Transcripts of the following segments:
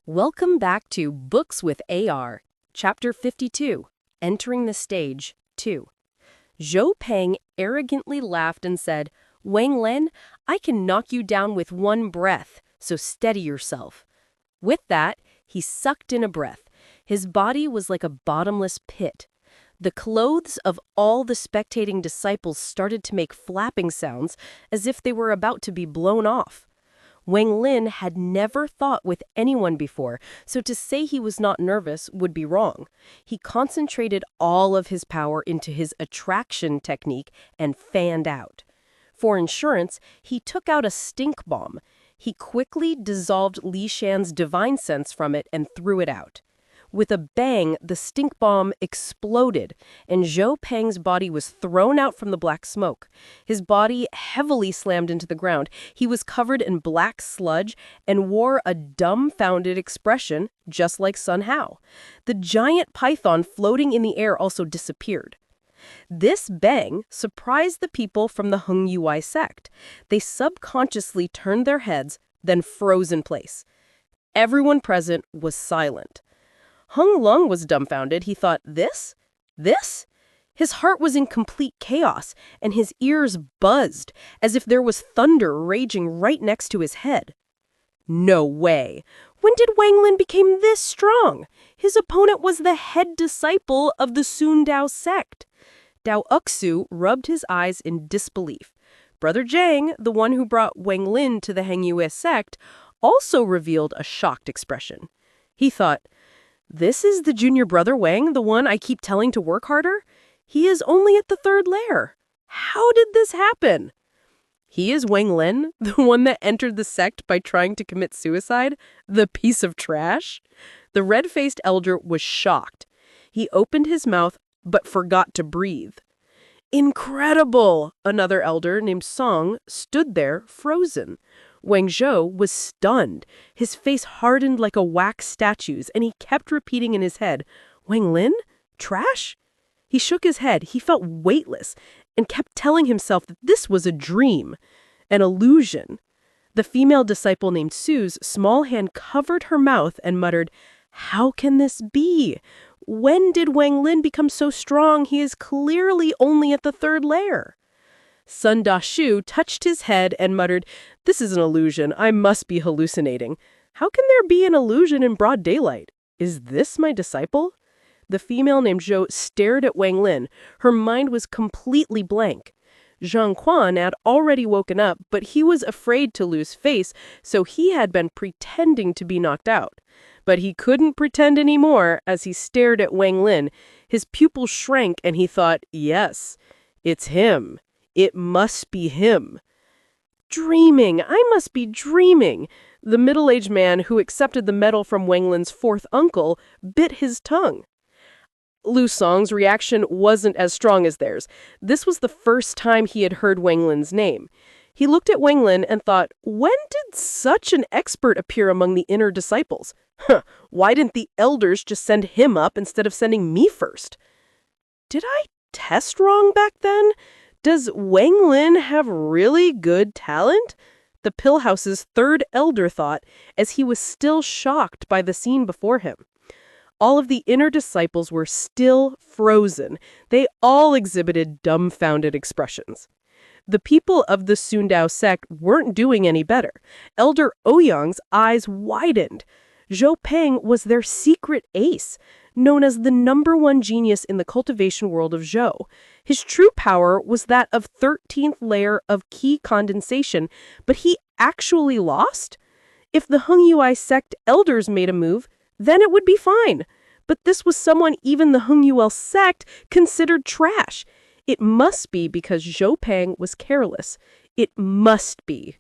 Welcome back to Books with AR, Chapter 52, Entering the Stage 2. Zhou Peng arrogantly laughed and said, "Wang Lin, I can knock you down with one breath, so steady yourself." With that, he sucked in a breath. His body was like a bottomless pit. The clothes of all the spectating disciples started to make flapping sounds as if they were about to be blown off. Wang Lin had never fought with anyone before, so to say he was not nervous would be wrong. He concentrated all of his power into his attraction technique and fanned out. For insurance, he took out a stink bomb. He quickly dissolved Li Shan's divine sense from it and threw it out. With a bang, the stink bomb exploded, and Zhou Peng's body was thrown out from the black smoke. His body heavily slammed into the ground. He was covered in black sludge and wore a dumbfounded expression, just like Sun Hao. The giant python floating in the air also disappeared. This bang surprised the people from the Heng Yue Sect. They subconsciously turned their heads, then froze in place. Everyone present was silent. Heng Lung was dumbfounded. He thought, This? This? His heart was in complete chaos, and his ears buzzed, as if there was thunder raging right next to his head. No way! When did Wang Lin become this strong? His opponent was the head disciple of the Xuan Dao Sect. Dao Uxu rubbed his eyes in disbelief. Brother Zhang, the one who brought Wang Lin to the Heng Yue Sect, also revealed a shocked expression. He thought, "This is the junior brother Wang, the one I keep telling to work harder? He is only at the third layer. How did this happen?" He is Wang Lin, the one that entered the sect by trying to commit suicide? The piece of trash? The red-faced elder was shocked. He opened his mouth, but forgot to breathe. Incredible! Another elder named Song stood there, frozen. Wang Zhou was stunned. His face hardened like a wax statue's, and he kept repeating in his head, "Wang Lin? Trash?" He shook his head. He felt weightless and kept telling himself that this was a dream, an illusion. The female disciple named Sue's small hand covered her mouth and muttered, "How can this be? When did Wang Lin become so strong? He is clearly only at the third layer." Sun Da touched his head and muttered, "This is an illusion. I must be hallucinating. How can there be an illusion in broad daylight? Is this my disciple?" The female named Zhou stared at Wang Lin. Her mind was completely blank. Zhang Quan had already woken up, but he was afraid to lose face, so he had been pretending to be knocked out. But he couldn't pretend anymore as he stared at Wang Lin. His pupils shrank and he thought, "Yes, it's him. It must be him." Dreaming! I must be dreaming! The middle-aged man who accepted the medal from Wang Lin's fourth uncle bit his tongue. Lu Song's reaction wasn't as strong as theirs. This was the first time he had heard Wang Lin's name. He looked at Wang Lin and thought, when did such an expert appear among the inner disciples? Why didn't the elders just send him up instead of sending me first? Did I test wrong back then? Does Wang Lin have really good talent? The Pillhouse's third elder thought, as he was still shocked by the scene before him. All of the inner disciples were still frozen. They all exhibited dumbfounded expressions. The people of the Xuan Dao Sect weren't doing any better. Elder Ouyang's eyes widened. Zhou Peng was their secret ace, known as the #1 genius in the cultivation world of Zhou. His true power was that of 13th layer of key condensation, but he actually lost? If the Heng Yue Sect elders made a move, then it would be fine. But this was someone even the Heng Yue Sect considered trash. It must be because Zhou Peng was careless. It must be.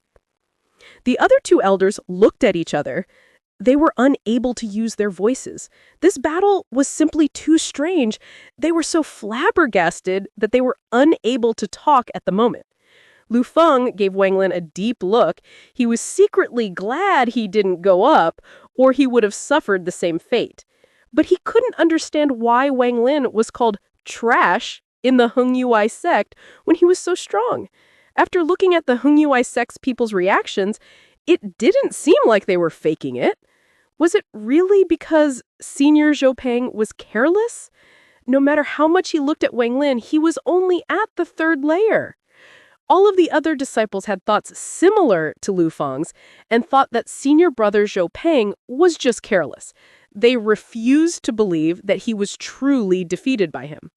The other two elders looked at each other. They were unable to use their voices. This battle was simply too strange. They were so flabbergasted that they were unable to talk at the moment. Lu Feng gave Wang Lin a deep look. He was secretly glad he didn't go up, or he would have suffered the same fate. But he couldn't understand why Wang Lin was called trash in the Heng Yue Sect when he was so strong. After looking at the Heng Yue Sect's people's reactions, it didn't seem like they were faking it. Was it really because Senior Zhou Peng was careless? No matter how much he looked at Wang Lin, he was only at the third layer. All of the other disciples had thoughts similar to Lu Fang's and thought that senior brother Zhou Peng was just careless. They refused to believe that he was truly defeated by him.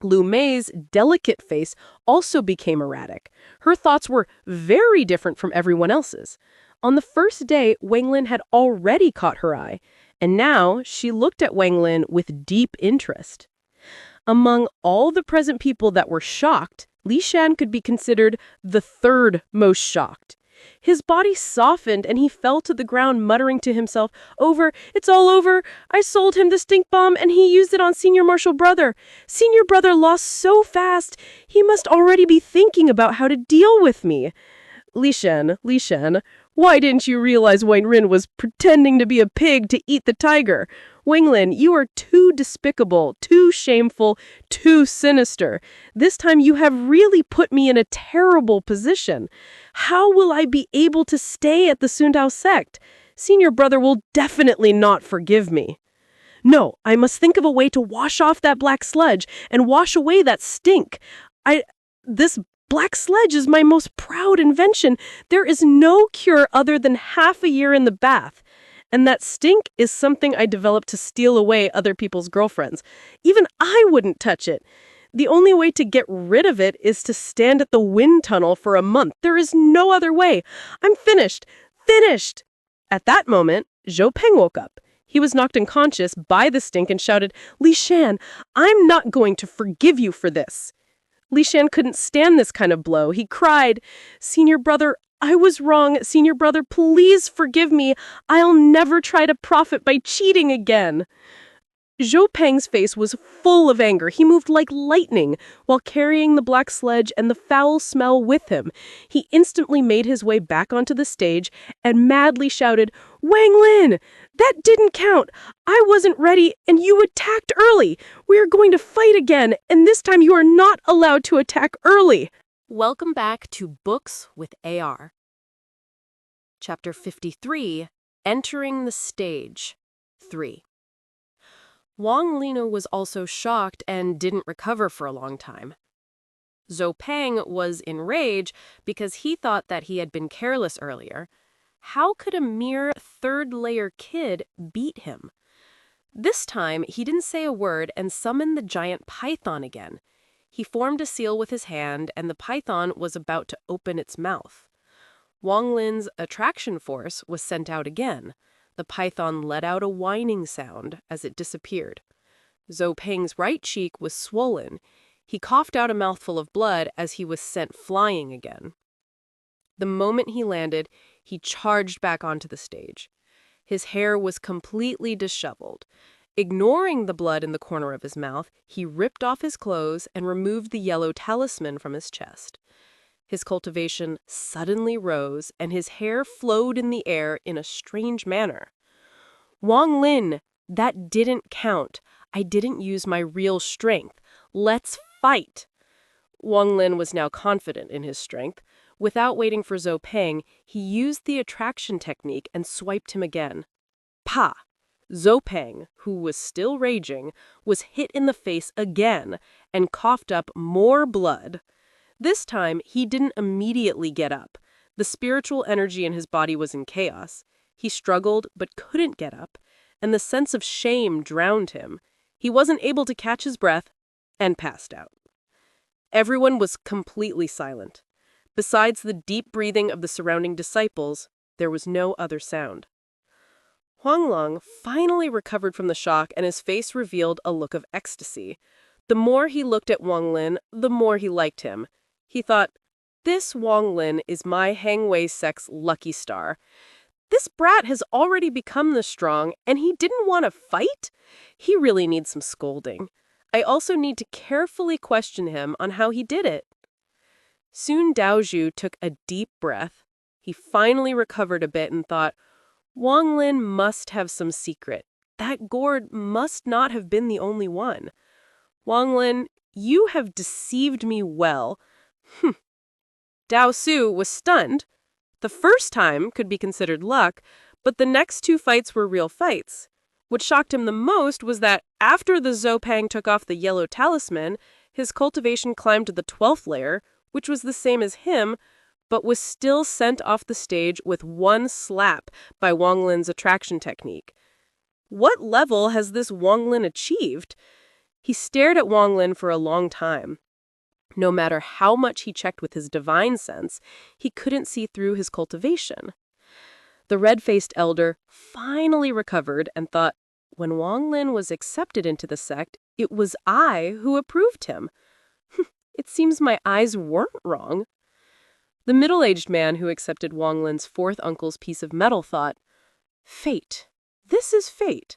Lu Mei's delicate face also became erratic. Her thoughts were very different from everyone else's. On the first day, Wang Lin had already caught her eye, and now she looked at Wang Lin with deep interest. Among all the present people that were shocked, Li Shan could be considered the third most shocked. His body softened and he fell to the ground muttering to himself, "It's all over. I sold him the stink bomb and he used it on Senior Marshal Brother. Senior Brother lost so fast. He must already be thinking about how to deal with me." Li Shan, why didn't you realize Wang Lin was pretending to be a pig to eat the tiger? Wang Lin, you are too despicable, too shameful, too sinister. This time you have really put me in a terrible position. How will I be able to stay at the Xuan Dao Sect? Senior brother will definitely not forgive me. No, I must think of a way to wash off that black sludge and wash away that stink. This black sludge is my most proud invention. There is no cure other than half a year in the bath. And that stink is something I developed to steal away other people's girlfriends. Even I wouldn't touch it. The only way to get rid of it is to stand at the wind tunnel for a month. There is no other way. I'm finished. Finished! At that moment, Zhou Peng woke up. He was knocked unconscious by the stink and shouted, "Li Shan, I'm not going to forgive you for this." Li Shan couldn't stand this kind of blow. He cried, "Senior brother, I was wrong. Senior brother, please forgive me. I'll never try to profit by cheating again." Zhou Peng's face was full of anger. He moved like lightning while carrying the black sledge and the foul smell with him. He instantly made his way back onto the stage and madly shouted, "Wang Lin, that didn't count. I wasn't ready and you attacked early. We are going to fight again, and this time you are not allowed to attack early." Welcome back to Books with AR. Chapter 53, Entering the Stage 3. Wang Lin was also shocked and didn't recover for a long time. Zhou Peng was enraged because he thought that he had been careless earlier. How could a mere third-layer kid beat him? This time, he didn't say a word and summoned the giant python again. He formed a seal with his hand, and the python was about to open its mouth. Wang Lin's attraction force was sent out again. The python let out a whining sound as it disappeared. Zhou Peng's right cheek was swollen. He coughed out a mouthful of blood as he was sent flying again. The moment he landed, he charged back onto the stage. His hair was completely disheveled. Ignoring the blood in the corner of his mouth, he ripped off his clothes and removed the yellow talisman from his chest. His cultivation suddenly rose, and his hair flowed in the air in a strange manner. "Wang Lin, that didn't count. I didn't use my real strength. Let's fight." Wang Lin was now confident in his strength. Without waiting for Zhou Peng, he used the attraction technique and swiped him again. Pa! Zhou Peng, who was still raging, was hit in the face again and coughed up more blood. This time, he didn't immediately get up. The spiritual energy in his body was in chaos. He struggled but couldn't get up, and the sense of shame drowned him. He wasn't able to catch his breath and passed out. Everyone was completely silent. Besides the deep breathing of the surrounding disciples, there was no other sound. Huanglong finally recovered from the shock, and his face revealed a look of ecstasy. The more he looked at Wang Lin, the more he liked him. He thought, "This Wang Lin is my Heng Yue Sect's lucky star. This brat has already become this strong, and he didn't want to fight? He really needs some scolding. I also need to carefully question him on how he did it." Soon Daozhu took a deep breath. He finally recovered a bit and thought, Wang Lin must have some secret. That gourd must not have been the only one. Wang Lin, you have deceived me well. Dao Su was stunned. The first time could be considered luck, But the next 2 fights were real fights. What shocked him the most was that after the Zhou Peng took off the yellow talisman, his cultivation climbed to the 12th layer, which was the same as him, but was still sent off the stage with 1 slap by Wang Lin's attraction technique. What level has this Wang Lin achieved? He stared at Wang Lin for a long time. No matter how much he checked with his divine sense, he couldn't see through his cultivation. The red-faced elder finally recovered and thought, when Wang Lin was accepted into the sect, it was I who approved him. It seems my eyes weren't wrong. The middle-aged man who accepted Wang Lin's 4th uncle's piece of metal thought, fate. This is fate.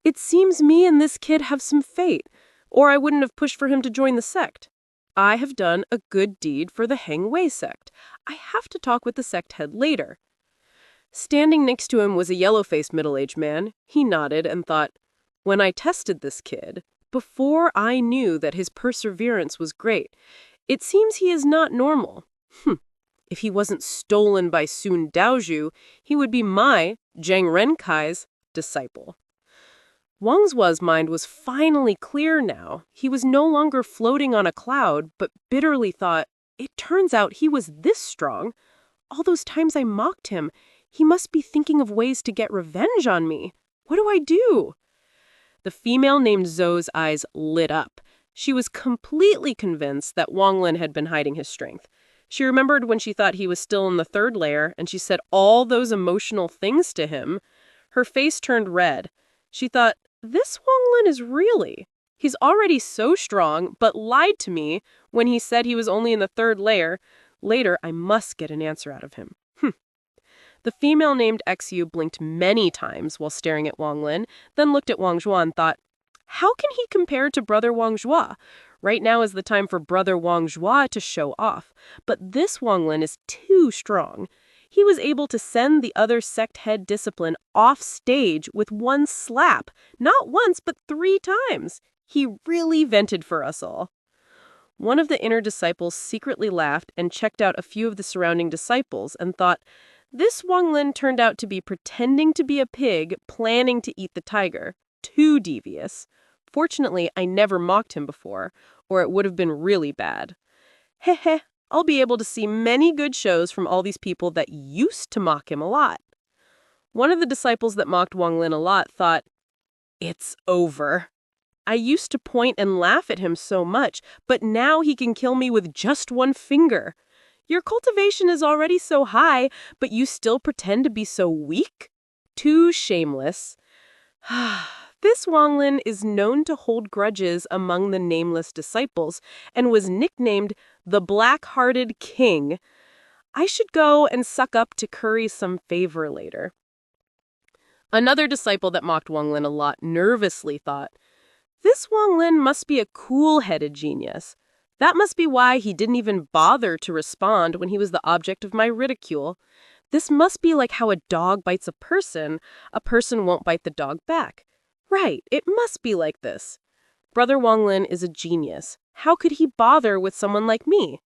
It seems me and this kid have some fate, or I wouldn't have pushed for him to join the sect. I have done a good deed for the Heng Yue Sect. I have to talk with the sect head later. Standing next to him was a yellow-faced middle-aged man. He nodded and thought, when I tested this kid, before I knew that his perseverance was great, it seems he is not normal. If he wasn't stolen by Xuan Dao, he would be my, Zhang Renkai's, disciple. Wang Zhua's mind was finally clear now. He was no longer floating on a cloud, but bitterly thought, it turns out he was this strong. All those times I mocked him, he must be thinking of ways to get revenge on me. What do I do? The female named Zhou's eyes lit up. She was completely convinced that Wang Lin had been hiding his strength. She remembered when she thought he was still in the 3rd layer, and she said all those emotional things to him. Her face turned red. She thought, this Wang Lin is really. He's already so strong, but lied to me when he said he was only in the 3rd layer. Later, I must get an answer out of him. The female named Xiu blinked many times while staring at Wang Lin, then looked at Wang Zhua and thought, how can he compare to brother Wang Zhua? Right now is the time for brother Wang Zhua to show off, but this Wang Lin is too strong. He was able to send the other sect head discipline off stage with 1 slap, not once, but 3 times. He really vented for us all. One of the inner disciples secretly laughed and checked out a few of the surrounding disciples and thought, this Wang Lin turned out to be pretending to be a pig, planning to eat the tiger. Too devious. Fortunately, I never mocked him before, or it would have been really bad. Heh, I'll be able to see many good shows from all these people that used to mock him a lot. One of the disciples that mocked Wang Lin a lot thought, it's over. I used to point and laugh at him so much, but now he can kill me with just 1 finger. Your cultivation is already so high, but you still pretend to be so weak? Too shameless. This Wang Lin is known to hold grudges among the nameless disciples and was nicknamed the Black-Hearted King. I should go and suck up to curry some favor later. Another disciple that mocked Wang Lin a lot nervously thought, this Wang Lin must be a cool-headed genius. That must be why he didn't even bother to respond when he was the object of my ridicule. This must be like how a dog bites a person won't bite the dog back. Right, it must be like this. Brother Wang Lin is a genius. How could he bother with someone like me?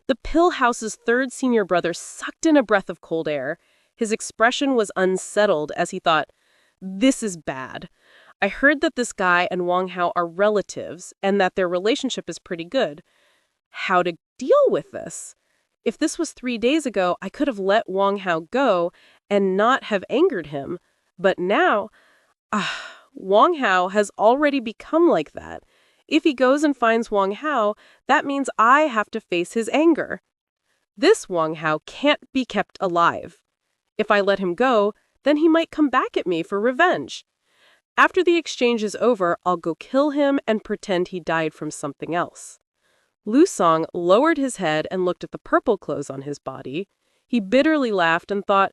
The pill house's 3rd senior brother sucked in a breath of cold air. His expression was unsettled as he thought, this is bad. I heard that this guy and Wang Hao are relatives and that their relationship is pretty good. How to deal with this? If this was 3 days ago, I could have let Wang Hao go and not have angered him. But now, Wang Hao has already become like that. If he goes and finds Wang Hao, that means I have to face his anger. This Wang Hao can't be kept alive. If I let him go, then he might come back at me for revenge. After the exchange is over, I'll go kill him and pretend he died from something else. Lu Song lowered his head and looked at the purple clothes on his body. He bitterly laughed and thought,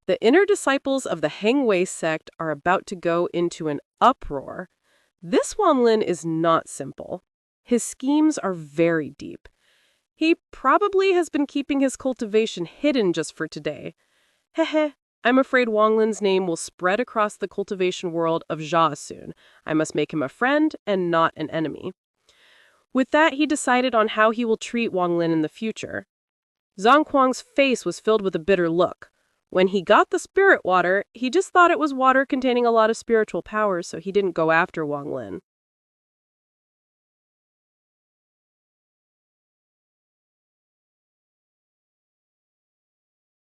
the inner disciples of the Heng Yue Sect are about to go into an uproar. This Wang Lin is not simple. His schemes are very deep. He probably has been keeping his cultivation hidden just for today. I'm afraid Wang Lin's name will spread across the cultivation world of Jia soon. I must make him a friend and not an enemy. With that, he decided on how he will treat Wang Lin in the future. Zhang Kuang's face was filled with a bitter look. When he got the spirit water, he just thought it was water containing a lot of spiritual powers, so he didn't go after Wang Lin.